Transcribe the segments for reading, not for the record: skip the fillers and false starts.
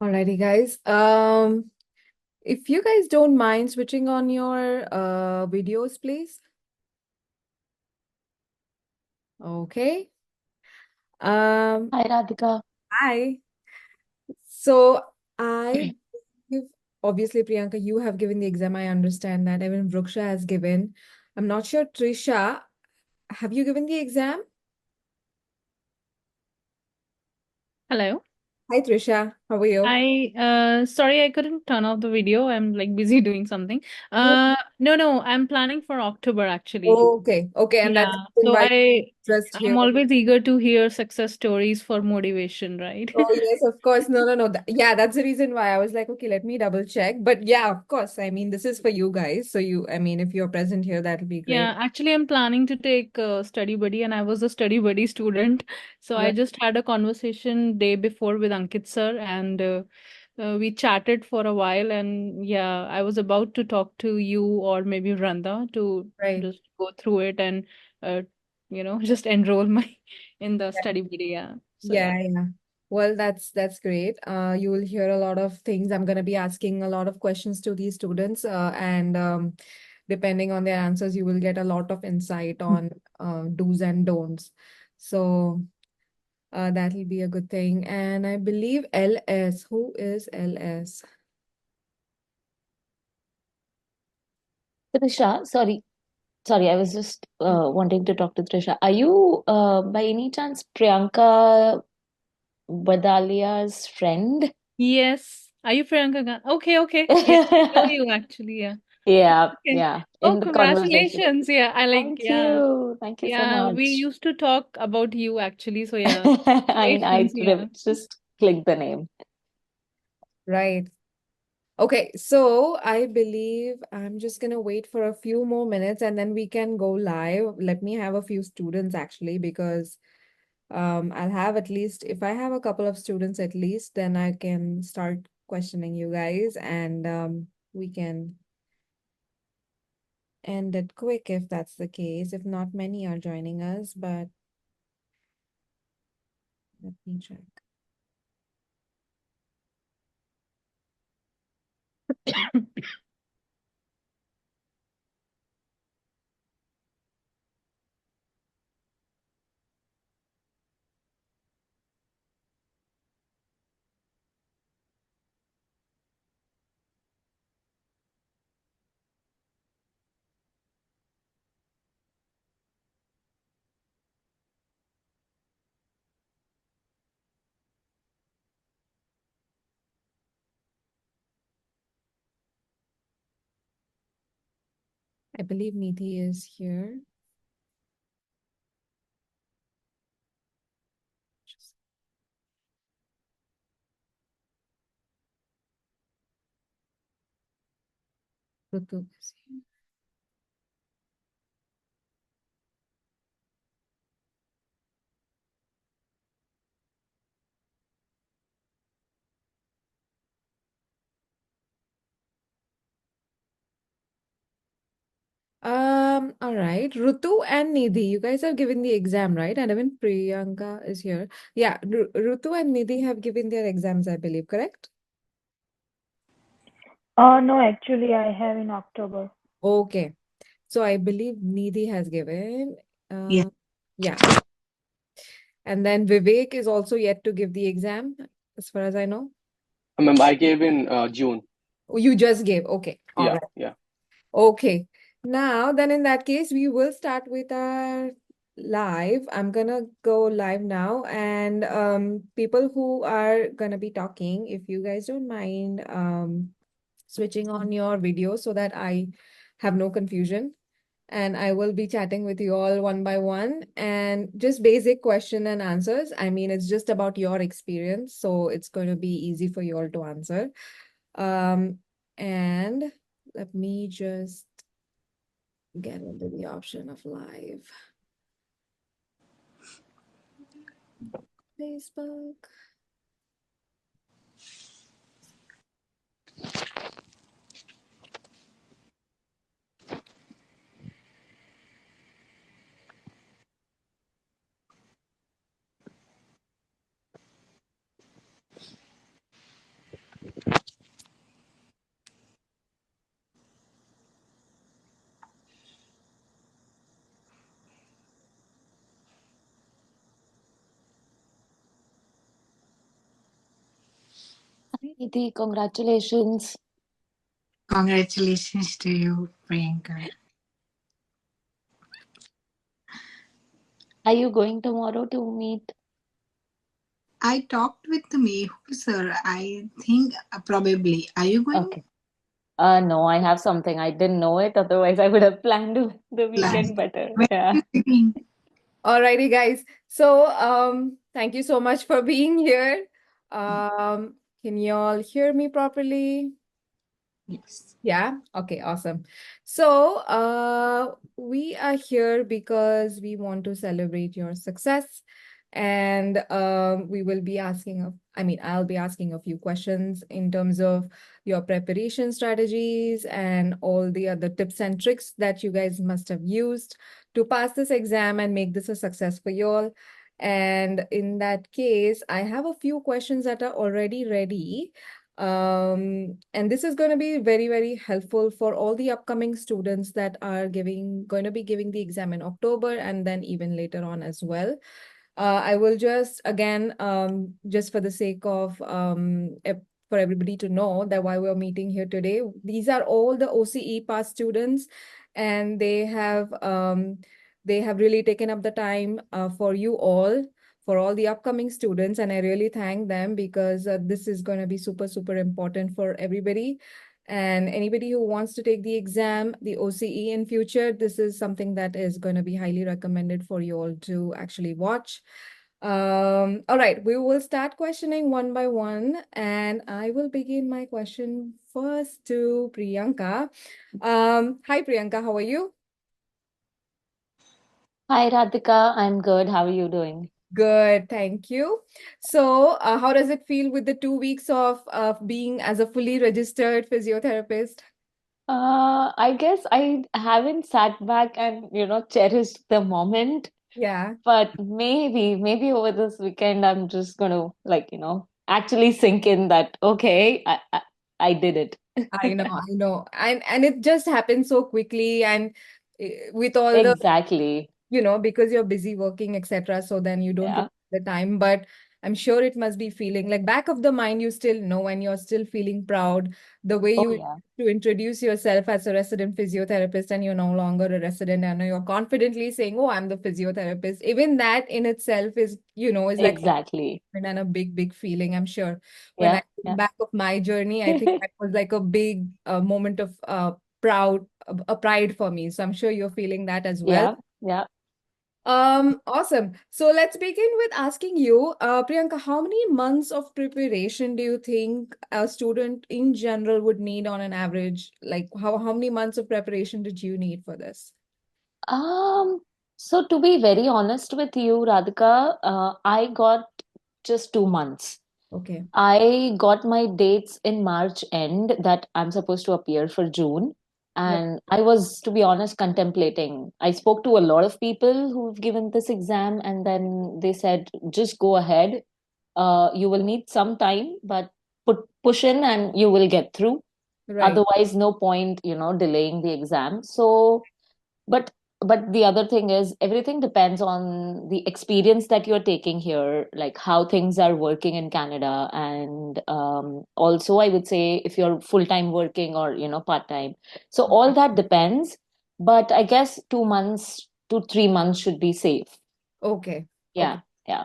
Alrighty, guys. If you guys don't mind switching on your videos, please. Okay. Um, Hi, Radhika. Hi. So I give obviously Priyanka, you have given the exam. I understand that. Even Bruksha has given. I'm not sure, Trisha, have you given the exam? Hello. Hi, Trisha. How are you? Sorry, I couldn't turn off the video. I'm like busy doing something. No. No, I'm planning for October actually. Okay. Okay. And that's Yeah. the reason So why just I'm here. always eager to hear success stories for motivation, right? Oh, yes, of course. No, no, no. Yeah, that's the reason why I was like, okay, let me double check. But yeah, of course. I mean, this is for you guys. So if you're present here, that'll be great. Yeah, actually, I'm planning to take StudyBuddy, and I was a StudyBuddy student. So I Right. just had a conversation day before with Ankit sir, and we chatted for a while. And yeah, I was about to talk to you or maybe Randa to Right. just go through it and uh, just enroll my in the Yeah. StudyBuddy. Yeah. So yeah. Yeah, yeah. Well, that's great. You will hear a lot of things. I'm gonna be asking a lot of questions to these students, and depending on their answers, you will get a lot of insight on do's and don'ts. So that'll be a good thing. And I believe LS. Who is LS? Trisha, sorry, I was just wanting to talk to Trisha. Are you, by any chance, Priyanka Badalia's friend? Yes. Are you Priyanka? Okay, okay. Yeah, I know you actually. Yeah. Yeah, Okay. yeah, Oh, in the conversation. congratulations. Yeah, I like, Thank yeah. you. Thank you so Yeah, we much. used to talk about you actually. So yeah, I congratulations. Yeah. just clicked the name. Right. Okay, so I believe I'm just gonna wait for a few more minutes and then we can go live. Let me have a few students actually, because I'll have at least, if I have a couple of students at least, then I can start questioning you guys, and we can end it quick if that's the case. If not, many are joining us, but let me check. I believe Nidhi is here. Just Rutu is here. All right. Rutu and Nidhi, you guys have given the exam, right? And even Priyanka is here. Yeah, Rutu and Nidhi have given their exams, I believe, correct? No, actually, I have in October. Okay. So I believe Nidhi has given. Yeah. Yeah. And then Vivek is also yet to give the exam, as far as I know. Ma'am, I gave in June. Oh, you just gave. Okay. All Yeah, right. yeah. Okay. Now, then in that case, we will start with our live. I'm gonna go live now, and people who are gonna be talking, if you guys don't mind, switching on your video so that I have no confusion. And I will be chatting with you all one by one, and just basic question and answers. I mean, it's just about your experience, so it's going to be easy for you all to answer. And let me just get into the option of live. Facebook. Nidhi, congratulations. Congratulations to you, Priyanka. Are you going tomorrow to meet? I talked with Mehul sir. I think probably. Are you going? Okay. No, I have something. I didn't know it. Otherwise, I would have planned the Plan. weekend better. When are Yeah. you going? Alrighty, guys. So, thank you so much for being here. Can you all hear me properly? Yes. Yeah. Okay, awesome. So, we are here because we want to celebrate your success. And we will be asking, I'll be asking a few questions in terms of your preparation strategies and all the other tips and tricks that you guys must have used to pass this exam and make this a success for you all. And in that case, I have a few questions that are already ready. And this is going to be very, very helpful for all the upcoming students that are going to be giving the exam in October and then even later on as well. I will just, again, just for the sake of for everybody to know that why we're meeting here today, these are all the OCE past students, and they have really taken up the time for you all, for all the upcoming students, and I really thank them because this is going to be super, super important for everybody. And anybody who wants to take the exam, the OCE in future, this is something that is going to be highly recommended for you all to actually watch. All right, we will start questioning one by one, and I will begin my question first to Priyanka. Hi, Priyanka, how are you? Hi, Radhika. I'm good. How are you doing? Good, thank you. So, how does it feel with the 2 weeks of being as a fully registered physiotherapist? I guess I haven't sat back and, cherished the moment, Yeah, but maybe over this weekend, I'm just gonna actually sink in that, okay, I did it. I know, and it just happened so quickly, and with all the Exactly. because you're busy working, etc. So then you don't really Yeah. have the time. But I'm sure it must be feeling like back of the mind, you still know and you're still feeling proud the way Oh, you yeah. to introduce yourself as a resident physiotherapist and you're no longer a resident and you're confidently saying, oh, I'm the physiotherapist. Even that in itself is like Exactly. and a big, big feeling. I'm sure when I Yeah. think Yeah. back of my journey, I think that was like a big moment of a pride for me. So I'm sure you're feeling that as well. Yeah. Yeah. Awesome. So let's begin with asking you, Priyanka, how many months of preparation do you think a student in general would need on an average? Like how many months of preparation did you need for this? Um, so to be very honest with you, Radhika, I got just 2 months. Okay. I got my dates in March end that I'm supposed to appear for June. Right. And I was, to be honest, contemplating. I spoke to a lot of people who've given this exam, and then they said, just go ahead. You will need some time, but push in and you will get through. Right. Otherwise, no point, delaying the exam. So but the other thing is everything depends on the experience that you're taking here, like how things are working in Canada, and also I would say if you're full time working or part time. So all that depends, but I guess 2 months to 3 months should be safe. Okay. Okay. Yeah, yeah,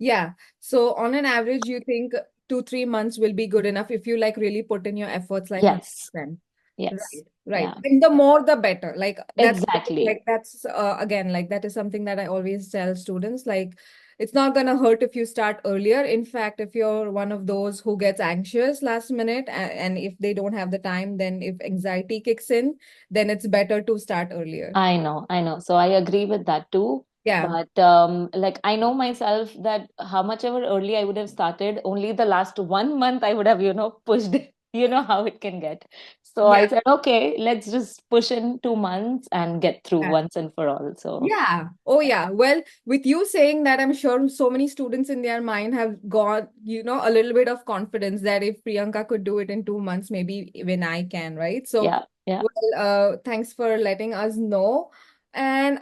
Yeah. So on an average, you think 2, 3 months will be good enough if you like really put in your efforts like yes, 100%. yes, Right, right. yeah, And the more the better. Like exactly. that's again, like that is something that I always tell students. Like it's not gonna hurt if you start earlier. In fact, if you're one of those who gets anxious last minute and if they don't have the time, then if anxiety kicks in, then it's better to start earlier. I know. So I agree with that too. Yeah. But like I know myself that how much ever early I would have started, only the last 1 month I would have, pushed, how it can get. So I Yeah. said, okay, let's just push in 2 months and get through Yeah. once and for all. So Yeah. Oh, yeah. Well, with you saying that, I'm sure so many students in their mind have got, a little bit of confidence that if Priyanka could do it in 2 months, maybe even I can, right? So, yeah, yeah. well, thanks for letting us know. And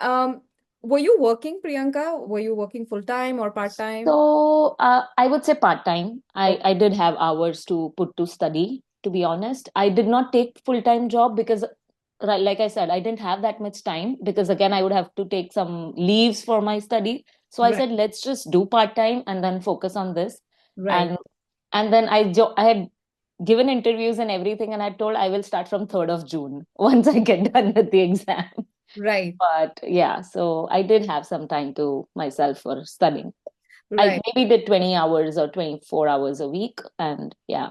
were you working, Priyanka? Were you working full-time or part-time? So I would say part time. Okay. I did have hours to put to study. To be honest, I did not take full time job because, right, like I said, I didn't have that much time because again I would have to take some leaves for my study. So I Right, said let's just do part time and then focus on this. right, And then I had given interviews and everything, and I told I will start from 3rd of June once I get done with the exam. right, But yeah, so I did have some time to myself for studying. I right. maybe did 20 hours or 24 hours a week. And yeah,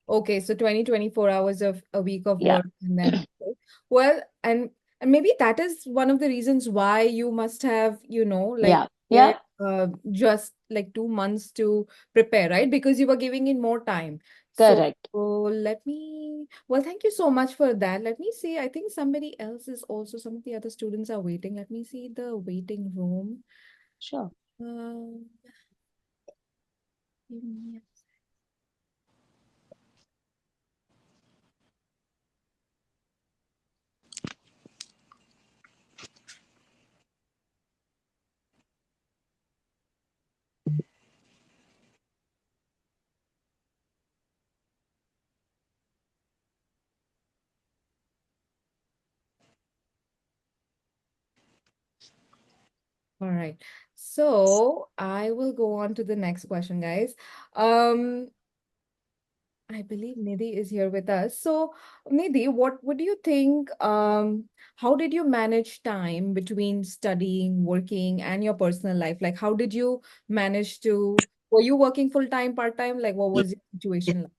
Okay, so 24 hours of a week of yeah, work and then okay. Well, and maybe that is one of the reasons why you must have, like yeah, it, yeah, just like 2 months to prepare, right? Because you were giving in more time. So correct. thank you so much for that. Let me see. I think somebody else is also, some of the other students are waiting. Let me see the waiting room. Sure. Um, give me a All right. So I will go on to the next question, guys. Um, I believe Nidhi is here with us. So, Nidhi, what would you think? How did you manage time between studying, working, and your personal life? Like, how did you manage to, were you working full time, part time? Like, what Yes, was your yes. situation like?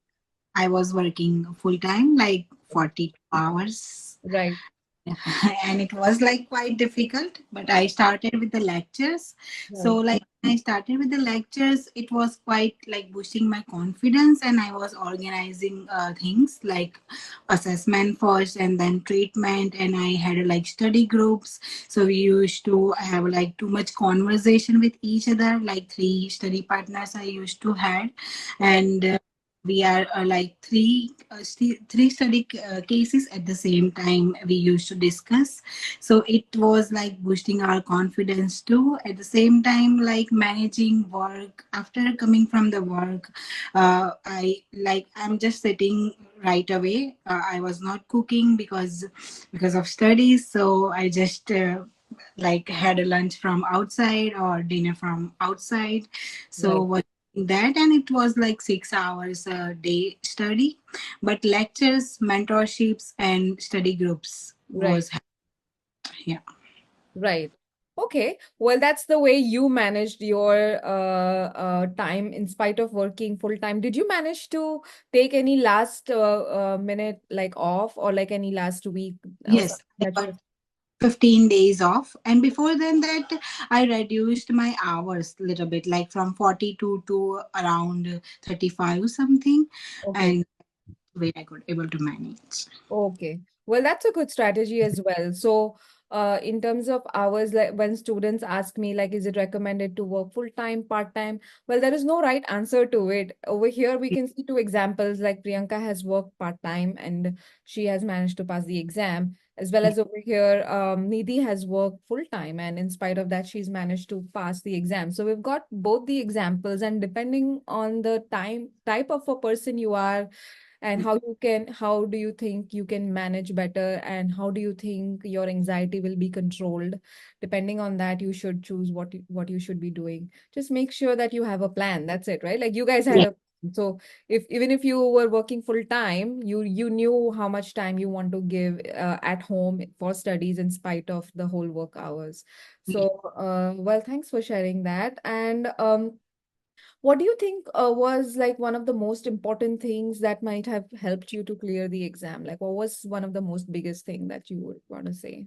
I was working full time, like 42 hours. Right, And it was like quite difficult, but I started with the lectures. So right, like when I started with the lectures, it was quite like boosting my confidence, and I was organizing things like assessment first and then treatment, and I had like study groups. So we used to have like too much conversation with each other, like three study partners I used to had. And we are like three study cases at the same time we used to discuss. So it was like boosting our confidence too, at the same time like managing work. After coming from the work, I'm just sitting right away. I was not cooking because of studies, so I just like had a lunch from outside or dinner from outside. So right, what that, and it was like 6 hours a day study, but lectures, mentorships, and study groups right. was, yeah. Right. Okay. Well, that's the way you managed your time in spite of working full time. Did you manage to take any last minute like off, or like any last week or Yes, something I that got you 15 days off, and before then that I reduced my hours a little bit, like from 42 to around 35 something, okay. and way I could able to manage. Okay. Well, that's a good strategy as well. So, in terms of hours, like when students ask me, like, is it recommended to work full time, part time? Well, there is no right answer to it. Over here, we can see two examples. Like Priyanka has worked part time and she has managed to pass the exam, as well as over here, Nidhi has worked full time, and in spite of that, she's managed to pass the exam. So we've got both the examples, and depending on the type of a person you are, and how do you think you can manage better, and how do you think your anxiety will be controlled? Depending on that, you should choose what you should be doing. Just make sure that you have a plan. That's it, right? Like you guys had Yeah, a so if even if you were working full time, you knew how much time you want to give at home for studies in spite of the whole work hours. So well, thanks for sharing that. And what do you think was like one of the most important things that might have helped you to clear the exam? Like, what was one of the most biggest thing that you would want to say?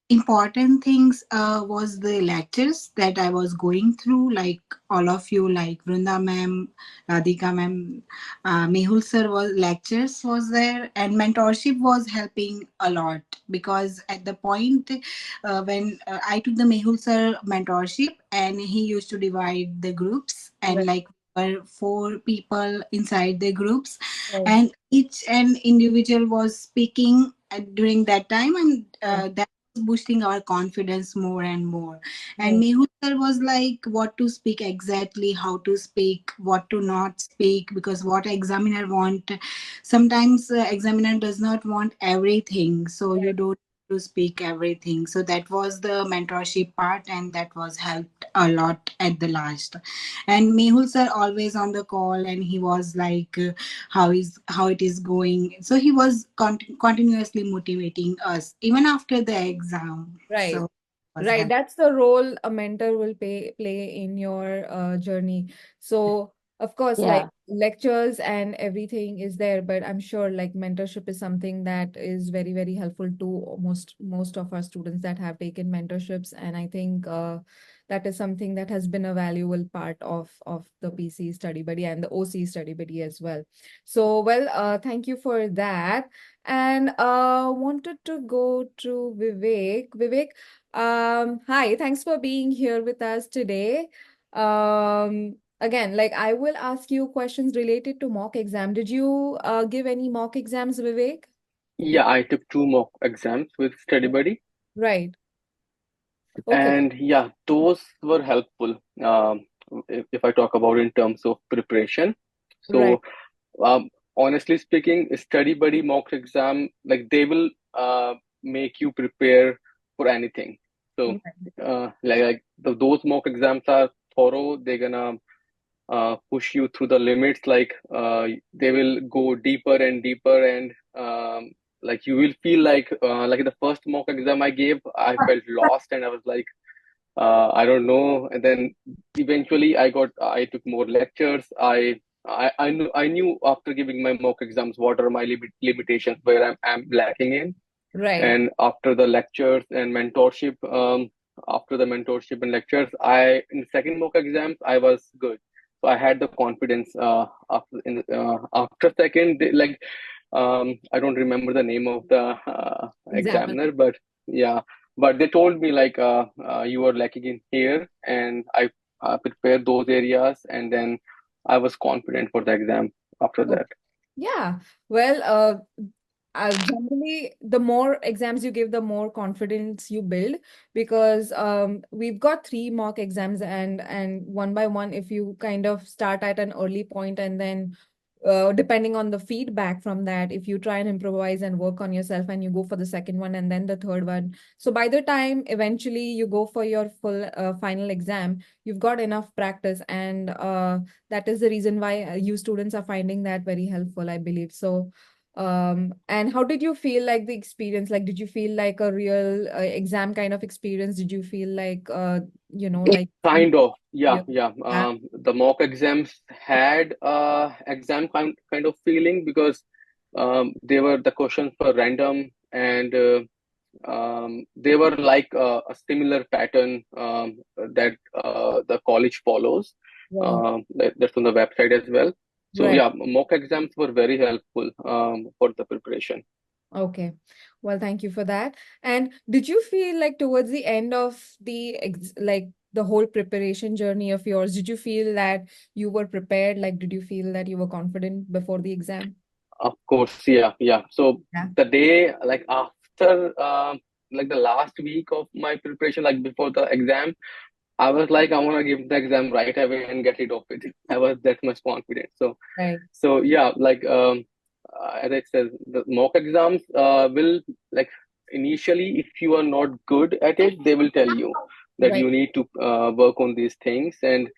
Important things was the lectures that I was going through, like all of you, like Vrunda ma'am, Radhika ma'am, Mehul sir was lectures was there, and mentorship was helping a lot, because at the point when I took the Mehul sir mentorship, and he used to divide the groups, and Right, like were four people inside the groups, right, and each and individual was speaking during that time, and right, that boosting our confidence more and more. And Right. Mehul sir was like what to speak exactly, how to speak, what to not speak, because what examiner want, sometimes examiner does not want everything, so you Right. don't to speak everything. So that was the mentorship part, and that was helped a lot at the last. And Mehul sir always on the call, and he was like how it is going, so he was continuously motivating us even after the exam. Right. So it was Right. help. That's the role a mentor will play in your journey. So, of course, like Yeah. lectures and everything is there, but I'm sure like mentorship is something that is very, very helpful to most of our students that have taken mentorships. And I think that is something that has been a valuable part of the PC Study Buddy and the OC Study Buddy as well. So, well, thank you for that. And wanted to go to Vivek. Vivek, hi, thanks for being here with us today. Again, like I will ask you questions related to mock exam. Did you give any mock exams, Vivek? Yeah, I took two mock exams with StudyBuddy, Right. Okay. and yeah, those were helpful. If I talk about in terms of preparation, Right. so honestly speaking, StudyBuddy mock exam, like they will make you prepare for anything. So Right. those mock exams are thorough. They're gonna push you through the limits. Like they will go deeper and deeper, and like you will feel like the first mock exam I gave, I felt lost, and I was like, I don't know. And then eventually, I took more lectures. I knew after giving my mock exams what are my limitations, where I'm lacking in. Right. And after the lectures and mentorship, after the mentorship and lectures, I in the second mock exams I was good. So I had the confidence. After second, I don't remember the name of the Examiner. examiner, but yeah, but they told me like you are lacking in here, and I prepared those areas, and then I was confident for the exam after Oh, that. yeah. Well, generally, the more exams you give, the more confidence you build because we've got three mock exams and one by one, if you kind of start at an early point and then depending on the feedback from that, if you try and improvise and work on yourself and you go for the second one and then the third one. So by the time eventually you go for your full final exam, you've got enough practice and that is the reason why you students are finding that very helpful, I believe. So and how did you feel like the experience? Like, did you feel like a real exam kind of experience? Did you feel like, like you, Kind of, yeah, you yeah. yeah, The mock exams had exam kind of feeling because the questions were random, and they were like a similar pattern that the college follows. right, That's on the website as well. So right. yeah, mock exams were very helpful for the preparation. Okay. Well, thank you for that. And did you feel like towards the end of the like the whole preparation journey of yours, did you feel that you were prepared? Like, did you feel that you were confident before the exam? Of course, yeah, yeah. So Yeah. the day, like after, like the last week of my preparation, like before the exam, I was like, I want to give the exam right away and get it off with. I was that much confident. Right. So yeah, like as I said, the mock exams will like initially, if you are not good at it, they will tell you that Right. you need to work on these things. And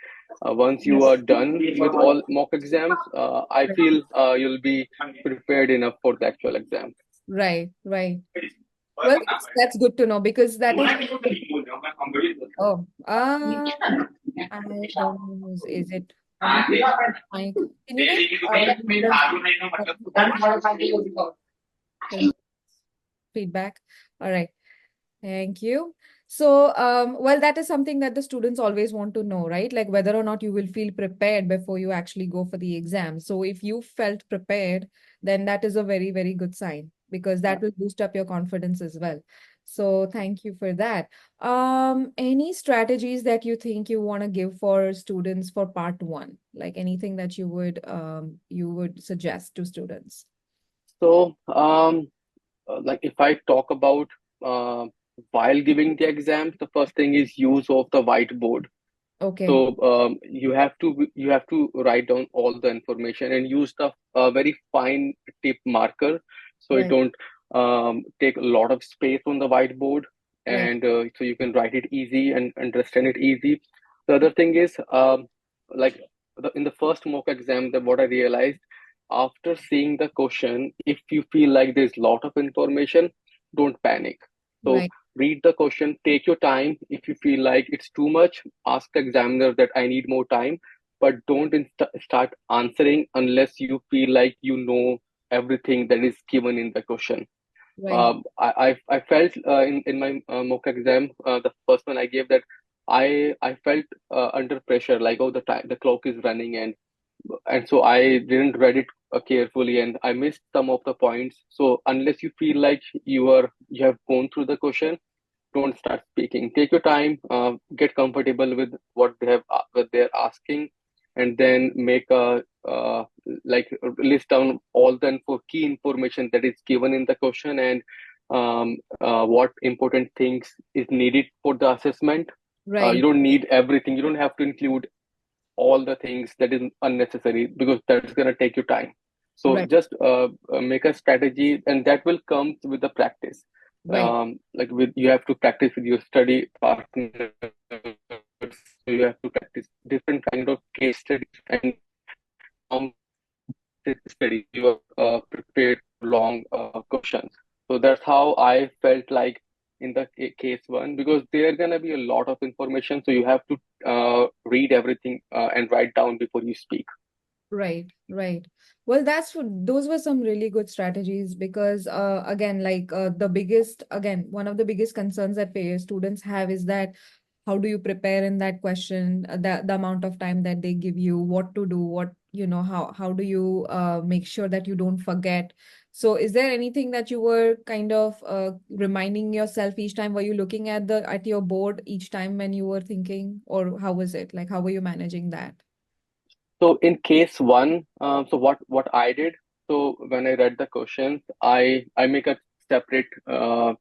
once you are done with all mock exams, I feel you'll be prepared enough for the actual exam. Right. Right. Well, that's good to know because that is oh, I don't know whose is it. Mike, can you guys there's feedback? All right. Thank you. So, well, that is something that the students always want to know, right? Like whether or not you will feel prepared before you actually go for the exam. So if you felt prepared, then that is a very, very good sign because that will boost up your confidence as well. So thank you for that. Any strategies that you think you want to give for students for part one? Like anything that you would suggest to students? So like if I talk about while giving the exams, the first thing is use of the whiteboard. Okay. So you have to write down all the information and use the very fine tip marker, so it Right. don't take a lot of space on the whiteboard, Right. and so you can write it easy and understand it easy. The other thing is, like in the first mock exam, that what I realized after seeing the question, if you feel like there's a lot of information, don't panic. So Right. read the question, take your time. If you feel like it's too much, ask the examiner that I need more time, but don't start answering unless you feel like you know everything that is given in the question. Right. I felt in my mock exam, the first one I gave, that I felt under pressure, like, oh, the clock is running, and so I didn't read it carefully, and I missed some of the points. So unless you feel like you have gone through the question, don't start speaking. Take your time, get comfortable with what they're asking, and then make a like list down all the key information that is given in the question, and what important things is needed for the assessment. You Right. don't need everything. You don't have to include all the things that is unnecessary, because that's going to take you time. So Right. just make a strategy, and that will come with the practice. Right. Like with you have to practice with your study partners. So you have to practice different kind of case studies, and from this study you are prepared for long questions. So that's how I felt like in the case one, because there are gonna be a lot of information, so you have to read everything and write down before you speak. Right, right. Well, those were some really good strategies because again, like one of the biggest concerns that students have is that how do you prepare in that question, the amount of time that they give you, what to do, how do you make sure that you don't forget. So is there anything that you were kind of reminding yourself each time? Were you looking at your board each time when you were thinking, or how was it? Like, how were you managing that? So in case one, so what I did, so when I read the questions, I make a separate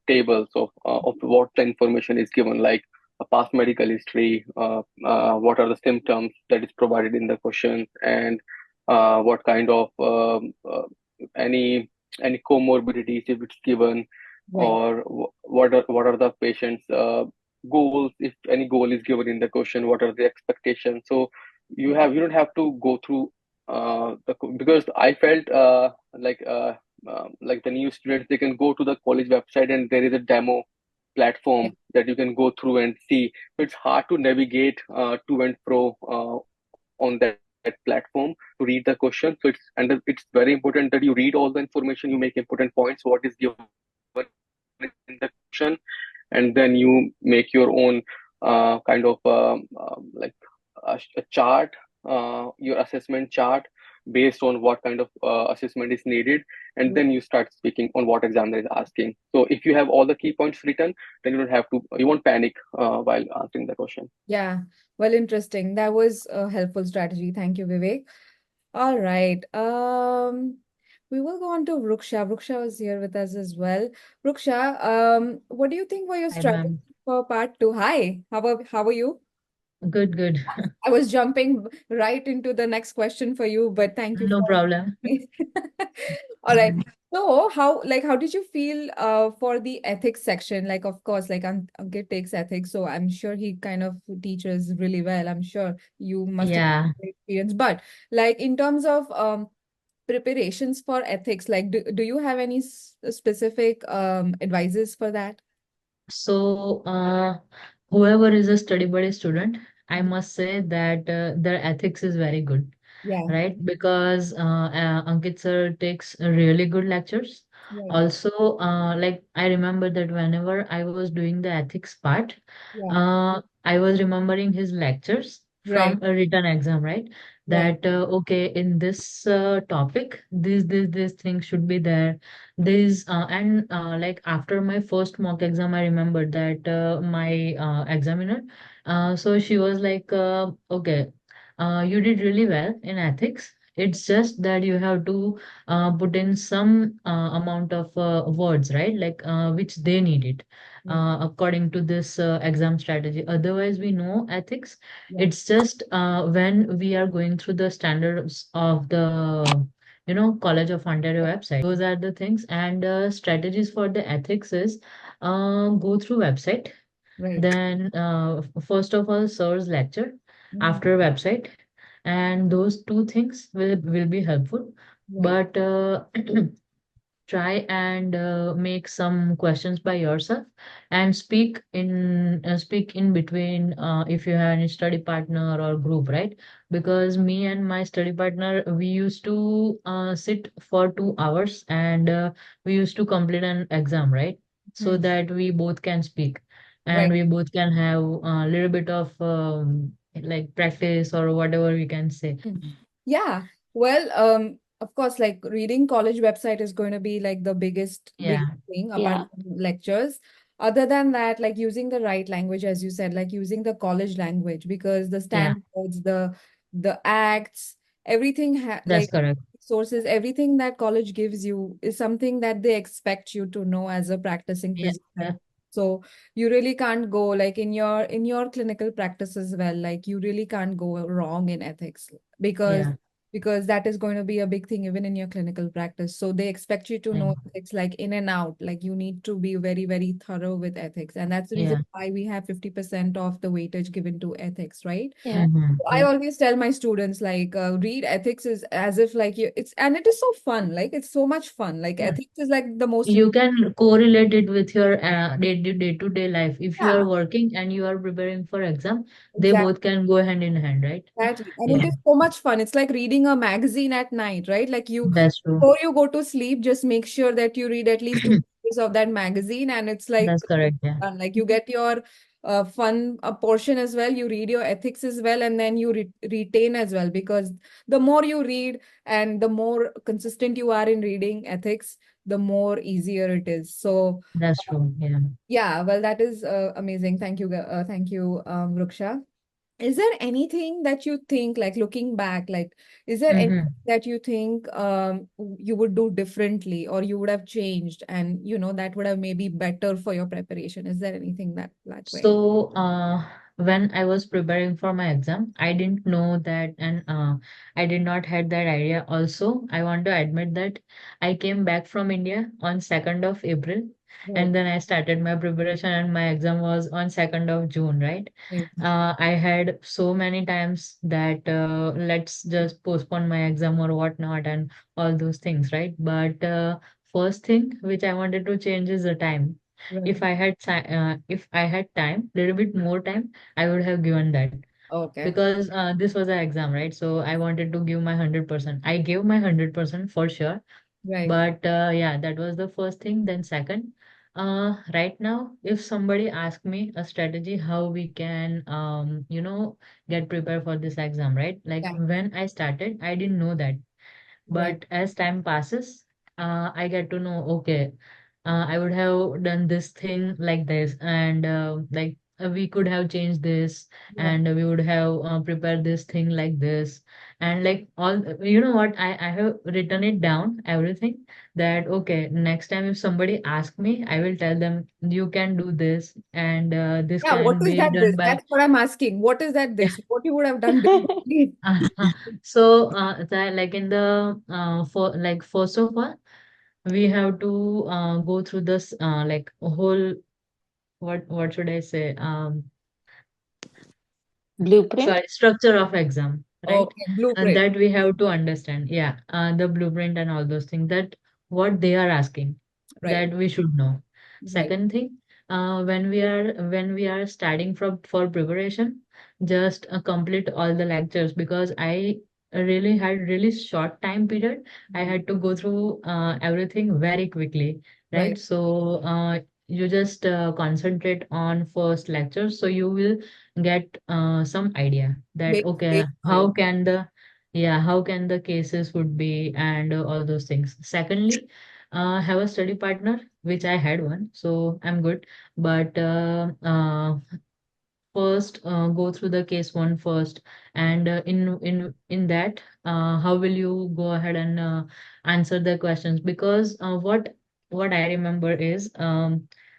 table, so of what the information is given, like a past medical history, what are the symptoms that is provided in the question, and what kind of any comorbidities if it's given, Right. or what are the patient's goals, if any goal is given in the question, what are the expectations. So you don't have to go through because I felt like the new students, they can go to the college website and there is a demo Yeah. platform that you can go through and see. So it's hard to navigate to and fro on that platform to read the question. So it's very important that you read all the information, you make important points, what is given in the question, and then you make your own kind of like a chart, your assessment chart, based on what kind of assessment is needed, and then you start speaking on what examiner is asking. So if you have all the key points written, then you won't panic while answering the question. Yeah, well, interesting. That was a helpful strategy. Thank you, Vivek. All right. We will go on to Ruksha. Ruksha was here with us as well. Ruksha, what do you think were your Hi, strategies ma'am. for part two? Hi, how are you? Good, good. I was jumping right into the next question for you, but thank you No for. problem. All right. So how did you feel for the ethics section? Like, of course, like Ankit takes ethics, so I'm sure he kind of teaches really well. I'm sure you must have Yeah. experience. But like in terms of preparations for ethics, like do you have any specific advices for that? So, whoever is a study buddy student, I must say that their ethics is very good, Yeah, right? Because Ankit sir takes really good lectures. right. Also, like I remember that whenever I was doing the ethics part, Yeah, I was remembering his lectures right, from a written exam, right? right, That okay, in this topic, this thing should be there. This and like after my first mock exam, I remember that my examiner, so she was like, okay, you did really well in ethics. It's just that you have to put in some amount of words, right? Like which they need it Right. according to this exam strategy. Otherwise, we know ethics. Yeah. It's just when we are going through the standards of the College of Ontario website. Those are the things. And strategies for the ethics is go through website. Right. Then first of all, sir's lecture, Mhm. after website, and those two things will be helpful. Right. But try and make some questions by yourself and speak in between if you have any study partner or group, right? Because me and my study partner, we used to sit for 2 hours, and we used to complete an exam, right? So Mhm. that we both can speak and Right. we both can have a little bit of like practice or whatever we can say. Mm. Yeah. Well, of course, like reading college website is going to be like the biggest Yeah, thing apart Yeah. from lectures. Other than that, like using the right language, as you said, like using the college language, because the yeah, standards, the acts, everything that's like correct. sources, everything that college gives you is something that they expect you to know as a practicing Yeah, physician. So you really can't go like in your clinical practice as well, like you really can't go wrong in ethics because yeah, because that is going to be a big thing even in your clinical practice. So they expect you to yeah, know ethics like in and out. Like you need to be very, very thorough with ethics. And that's the reason yeah. why we have 50% of the weightage given to ethics, right? Yeah. Mm-hmm. So I Yeah. always tell my students like read ethics is as if like you it's and it is so fun. Like it's so much fun. Like Yeah. ethics is like the most You can correlate it with your day-to-day life. If you are yeah, working and you are preparing for exam, they exactly. both can go hand in hand, right? Exactly. And it Yeah, is so much fun. It's like reading a magazine at night, right? Like you, that's true. before you go to sleep, just make sure that you read at least two pages of that magazine. And it's like, That's correct. Yeah, fun. Like you get your fun portion as well. You read your ethics as well. And then you retain as well. Because the more you read and the more consistent you are in reading ethics, the more easier it is. So, that's true. Yeah. yeah, well, that is amazing. Thank you, Ruksha. Is there anything that you think, like looking back, like, is there anything Mm-hmm. that you think you would do differently or you would have changed and that would have maybe better for your preparation? Is there anything that way? So, when I was preparing for my exam, I didn't know that, and I did not had that idea. Also, I want to admit that I came back from India on 2nd of April, Right, and then I started my preparation, and my exam was on 2nd of June, right? right, I had so many times that let's just postpone my exam or whatnot, and all those things, right? But first thing which I wanted to change is the time. right. If I had time, little bit more time, I would have given that, Okay, because this was an exam, right? So I wanted to give my 100%. I gave my 100% for sure. right. But yeah, that was the first thing. Then second, right now, if somebody ask me a strategy how we can get prepared for this exam, right? Like Yeah, when I started, I didn't know that. right. But as time passes, I get to know, okay, I would have done this thing like this, and we could have changed this, Yeah. and we would have prepared this thing like this, and like all, what, I have written it down, everything, that okay, next time if somebody asks me, I will tell them you can do this, and this Yeah, what can is be that this? done by That's what I'm asking. What is that this? What you would have done differently? so that like in the for like first of all, we have to go through this like whole, what should I say, Blueprint. sorry, structure of exam, right? Okay, And blueprint. that we have to understand, yeah, the blueprint and all those things, that what they are asking, Right, that we should know. right. Second thing, when we are starting from for preparation, just complete all the lectures, because I really had really short time period. I Mhm. had to go through everything very quickly, right? Right. So you just concentrate on first lecture, so you will get some idea that okay, Basic how knowledge. can the, yeah, how can the cases would be, and all those things. Secondly, have a study partner, which I had one, so I'm good. But first go through the case one first, and in that, how will you go ahead and answer the questions? Because what I remember is,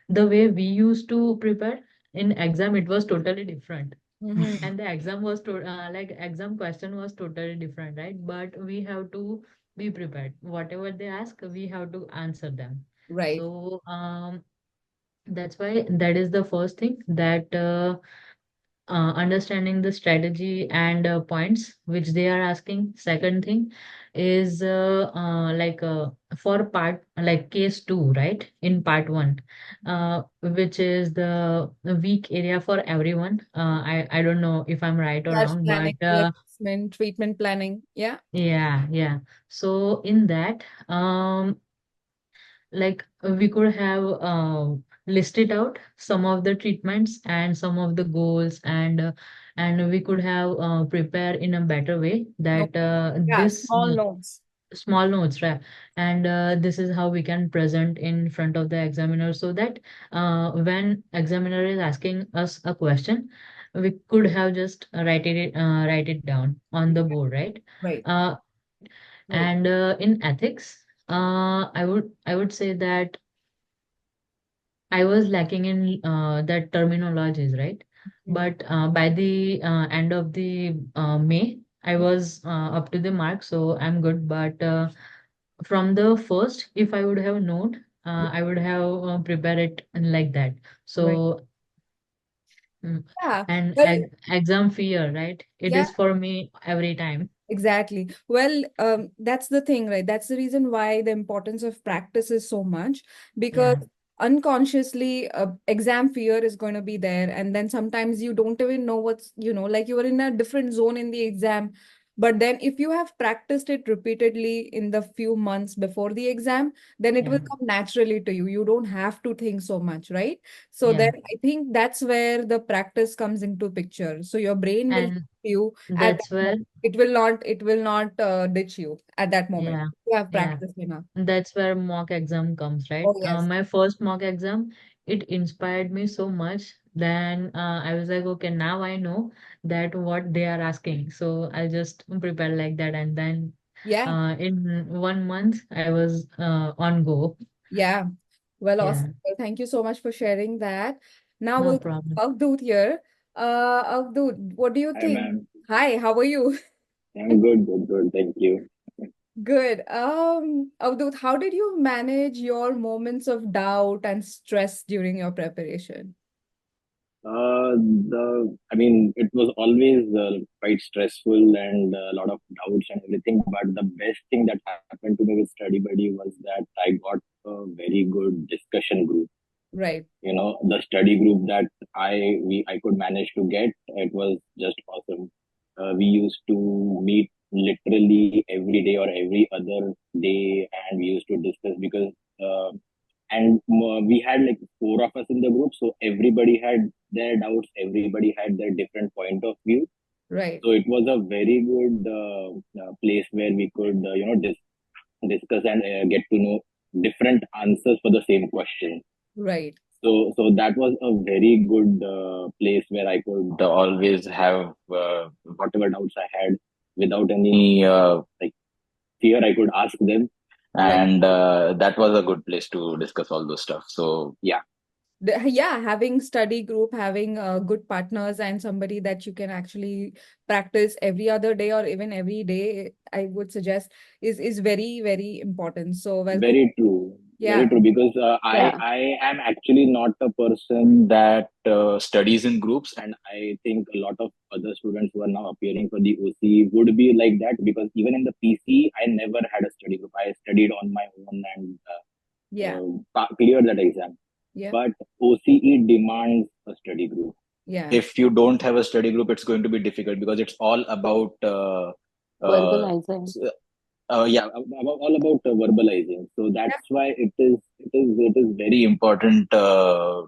the way we used to prepare in exam, it was totally different. Mm-hmm. And the exam was like exam question was totally different, right? But we have to be prepared. Whatever they ask, we have to answer them. Right. So that's why that is the first thing, that understanding the strategy and points which they are asking. Second thing is for part like case two, right? In part one, which is the weak area for everyone. I don't know if I'm right or Cash wrong, but planning, reassessment, treatment planning. Yeah. yeah, yeah. So in that, we could have listed out some of the treatments and some of the goals, and we could have prepare in a better way, No. that Yeah. this Small notes. small notes, right? And this is how we can present in front of the examiner, so that when examiner is asking us a question, we could have just write it down on the board, right? Right. uh, Right. and in ethics, I would say that I was lacking in that terminologies, right? Mm. But by the end of the May, I was up to the mark, so I'm good. But from the first, if I would have known, I would have prepared it like that. Right. So, mm, Yeah. and Well, exam fear, right? It yeah. is for me every time. Exactly. Well, that's the thing, right? That's the reason why the importance of practice is so much, because Yeah, unconsciously, exam fear is going to be there. And then sometimes you don't even know like you were in a different zone in the exam. But then if you have practiced it repeatedly in the few months before the exam, then it will yeah, come naturally to you. You don't have to think so much, right? So then yeah. I think that's where the practice comes into picture. So your brain will help And you at that that's where, moment. It will not ditch you at that moment. yeah, You have yeah. practiced enough. That's where mock exam comes, right? Oh, yes. My first mock exam, it inspired me so much. Then I was like, okay, now I know that what they are asking. So I'll just prepare like that. And then Yeah. in 1 month, I was on go. Yeah. Well, awesome. Yeah, Well, thank you so much for sharing that. Now no we'll problem. Avdut here. Avdut, what do you Hi, think? ma'am. Hi, how are you? I'm good, good, good. Thank you. Good. Avdut, how did you manage your moments of doubt and stress during your preparation? I mean, it was always quite stressful and a lot of doubts and everything. But the best thing that happened to me with StudyBuddy was that I got a very good discussion group. Right. You know, the study group that I could manage to get, it was just awesome. We used to meet literally every day or every other day, and we used to discuss because uh, we had like four of us in the group, so everybody had their doubts, everybody had their different point of view. Right. So it was a very good place where we could discuss and get to know different answers for the same question. Right. So that was a very good place where I could always have whatever doubts I had without any like fear. I could ask them, Right. and that was a good place to discuss all those stuff. So yeah, Yeah, having study group, having good partners and somebody that you can actually practice every other day or even every day, I would suggest is very, very important. So, well, very true. Very yeah, true, because Yeah. I am actually not a person that studies in groups, and I think a lot of other students who are now appearing for the OC would be like that, because even in the PC, I never had a study group. I studied on my own and yeah, cleared that exam. yeah, But OCE demands a study group. yeah, If you don't have a study group, it's going to be difficult because it's all about uh, Verbalizing. all about verbalizing. So yeah, that's why it is very important to,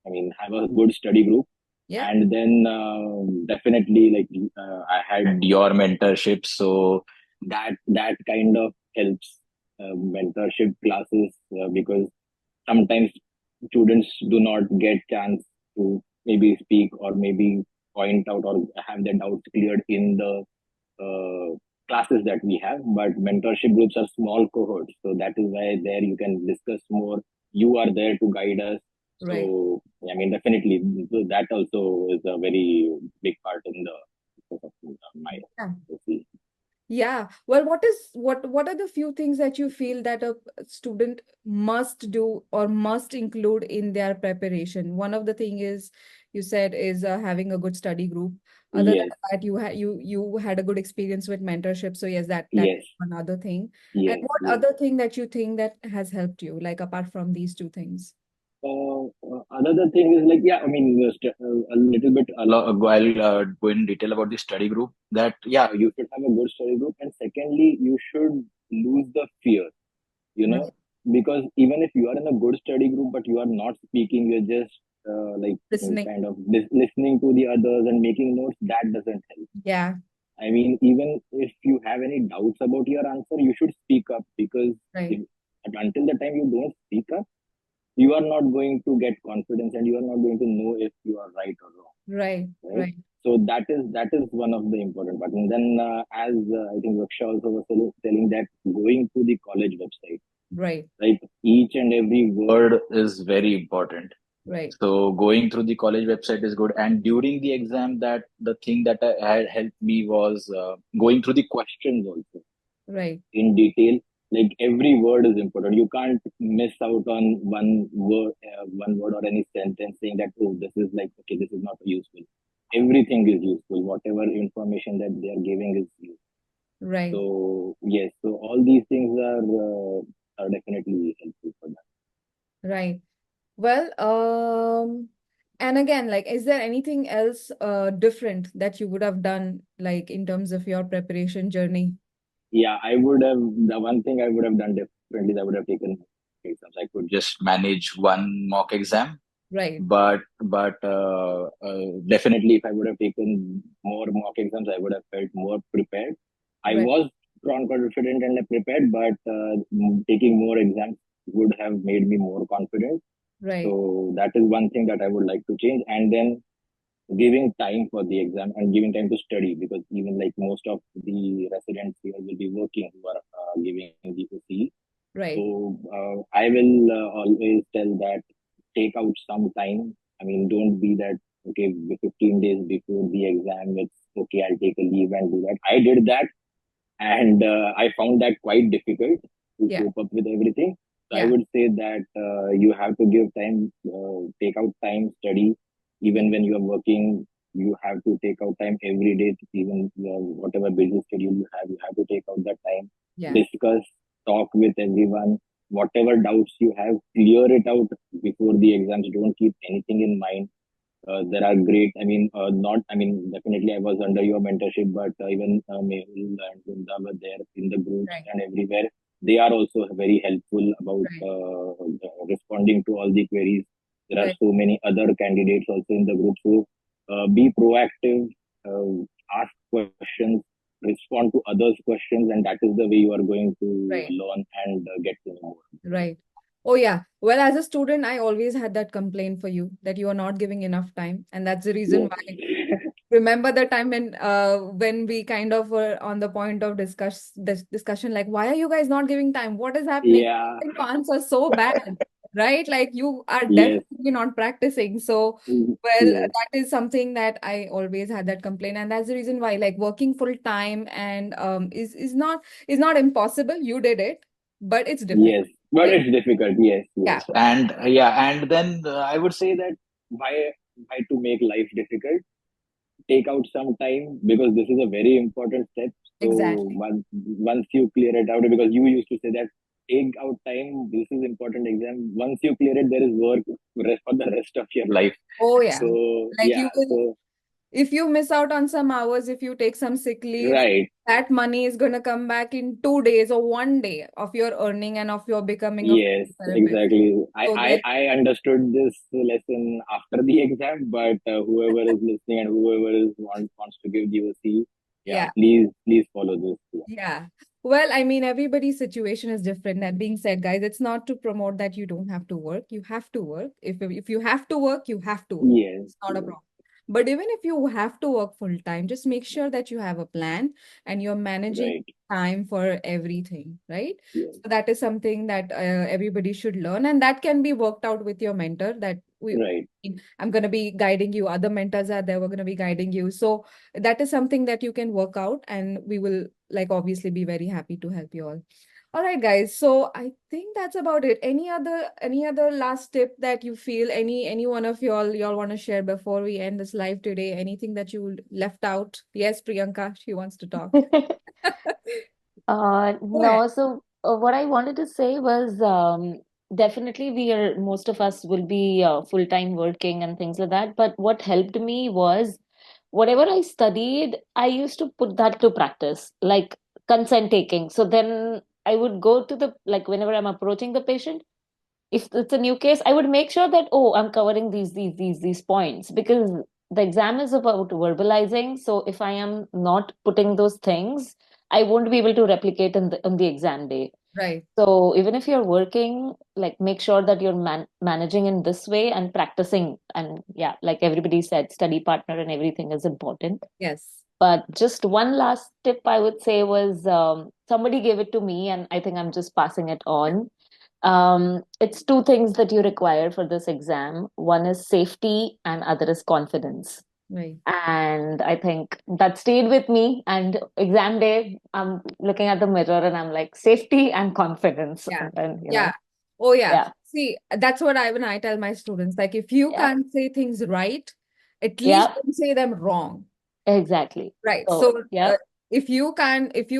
I mean, have a good study group. yeah, And then definitely, like, I had your mentorship, so that kind of helps. Mentorship classes, because sometimes students do not get chance to maybe speak or maybe point out or have their doubts cleared in the classes that we have. But mentorship groups are small cohorts, so that is why there you can discuss more. You are there to guide us. Right. So I mean, definitely that also is a very big part in the my Yeah. Yeah. Well, what are the few things that you feel that a student must do or must include in their preparation? One of the thing is you said is having a good study group. Other than yes, that, you had a good experience with mentorship. So yes, that's yes, another thing. And yes, what yes. other thing that you think that has helped you, like apart from these two things? Another thing is like, yeah, I mean, a little bit while go in detail about the study group, that, yeah, you should have a good study group. And secondly, you should lose the fear, Right. because even if you are in a good study group, but you are not speaking, you're just like Listening. kind of listening to the others and making notes, that doesn't help. Yeah. I mean, even if you have any doubts about your answer, you should speak up, because Right. until the time you don't speak up, you are not going to get confidence and you are not going to know if you are right or wrong, Right. right? Right. So that is one of the important part. And then as I think Raksha also was telling that going to the college website, Right. right, each and every word is very important. Right. So going through the college website is good. And during the exam, that the thing that had helped me was going through the questions also Right. in detail. Like every word is important. You can't miss out on one word or any sentence saying that, oh, this is like, okay, this is not useful. Everything is useful. Whatever information that they are giving is useful. Right. So yes, so all these things are definitely helpful for that. Right. Well, and again, like, is there anything else different that you would have done, like in terms of your preparation journey? Yeah, I would have, the one thing I would have done differently is I would have taken exams. I could just manage one mock exam, Right. but definitely if I would have taken more mock exams, I would have felt more prepared. I Right. was strong, confident, and prepared, but taking more exams would have made me more confident. Right. So that is one thing that I would like to change. And then giving time for the exam and giving time to study, because even like most of the residents here will be working who are giving the OCE. Right. So I will always tell that take out some time. I mean, don't be that, okay, 15 days before the exam, it's okay, I'll take a leave and do that. I did that, and I found that quite difficult to Yeah. cope up with everything. So I Yeah. would say that you have to give time, take out time, study. Even when you are working, you have to take out time every day. Even whatever busy schedule you have to take out that time. Yeah. Discuss, talk with everyone. Whatever doubts you have, clear it out before the exams. Don't keep anything in mind. There are great, I mean, definitely I was under your mentorship, but even Mehul and Gunda were there in the groups Right. and everywhere. They are also very helpful about Right. responding to all the queries. There are Right. so many other candidates also in the group. So be proactive, ask questions, respond to others' questions, and that is the way you are going to Right. learn and get to know more. Right. Oh, yeah. Well, as a student, I always had that complaint for you that you are not giving enough time. And that's the reason why. Yes. Remember the time when we kind of were on the point of this discussion, like, why are you guys not giving time? What is happening? Yeah. The answers so bad, right? Like you are Yes. definitely not practicing. So, Mm, well, yes. that is something that I always had that complaint, and that's the reason why, like, working full time and is not impossible. You did it, but it's difficult, Yes, but right? it's difficult. Yes, Yeah. yes, and yeah, and then I would say that why to make life difficult? Take out some time, because this is a very important step. So Exactly. once you clear it out, because you used to say that take out time. This is important exam. Once you clear it, there is work rest for the rest of your life. Oh, yeah. So Like yeah, you will. so If you miss out on some hours, if you take some sick leave, right. that money is going to come back in 2 days or one day of your earning and of your becoming a Yes, therapist. exactly. I, So I, like, I understood this lesson after the exam, but whoever is listening and whoever wants to give the OC, yeah, yeah, please follow this. Yeah. yeah. Well, I mean, everybody's situation is different. That being said, guys, it's not to promote that you don't have to work. You have to work. If you have to work, you have to work. Yes, It's not a yes, problem. But even if you have to work full time, just make sure that you have a plan and you're managing right, time for everything, right? yes, So that is something that everybody should learn, and that can be worked out with your mentor. That right, I'm going to be guiding you. Other mentors are there. We're going to be guiding you. So that is something that you can work out, and we will like obviously be very happy to help you all. All right, guys. So I think that's about it. Any other last tip that you feel any one of y'all want to share before we end this live today? Anything that you left out? Yes, Priyanka, she wants to talk. Go ahead. No, so what I wanted to say was definitely most of us will be full-time working and things like that. But what helped me was whatever I studied, I used to put that to practice, like consent taking. So then I would go to like whenever I'm approaching the patient, if it's a new case, I would make sure that, oh, I'm covering these points because the exam is about verbalizing. So if I am not putting those things, I won't be able to replicate on the exam day. Right. So even if you're working, like make sure that you're managing in this way and practicing. And yeah, like everybody said, study partner and everything is important. Yes. But just one last tip I would say was somebody gave it to me, and I think I'm just passing it on. It's two things that you require for this exam. One is safety, and other is confidence. Right. And I think that stayed with me. And exam day, I'm looking at the mirror and I'm like, safety and confidence. Yeah. And then, Yeah. Oh, yeah. yeah, See, that's what when I tell my students, like if you yeah, can't say things right, at least yeah, don't say them wrong. exactly. Right. So, So yeah, if you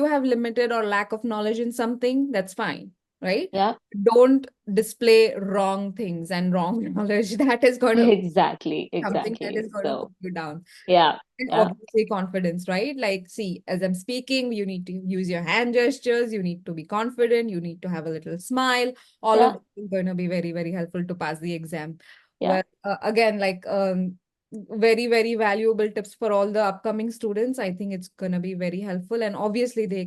have limited or lack of knowledge in something, that's fine. Right. yeah, Don't display wrong things and wrong knowledge. That is going to exactly, something that exactly. is going to put So, you down. yeah, And yeah, obviously confidence, right? Like, see, as I'm speaking, you need to use your hand gestures, you need to be confident, you need to have a little smile. All of yeah, this is going to be very, very helpful to pass the exam. yeah, Well, again, like very, very valuable tips for all the upcoming students. I think it's going to be very helpful. And obviously they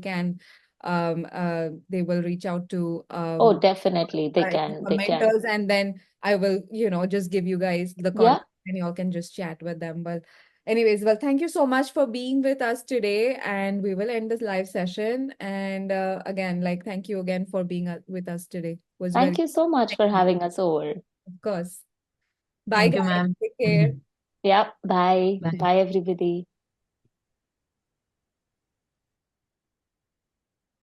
will reach out to oh, definitely. They can, they can. mentors, and then I will, just give you guys the Yeah, contact and y'all can just chat with them. But anyways, well, thank you so much for being with us today, and we will end this live session. And again, like, thank you again for being with us today. It was thank very, you so much thank for you. having us over. Of course. Bye, Thank you, guys. ma'am. Take care. Yeah, bye. Bye. Bye, everybody.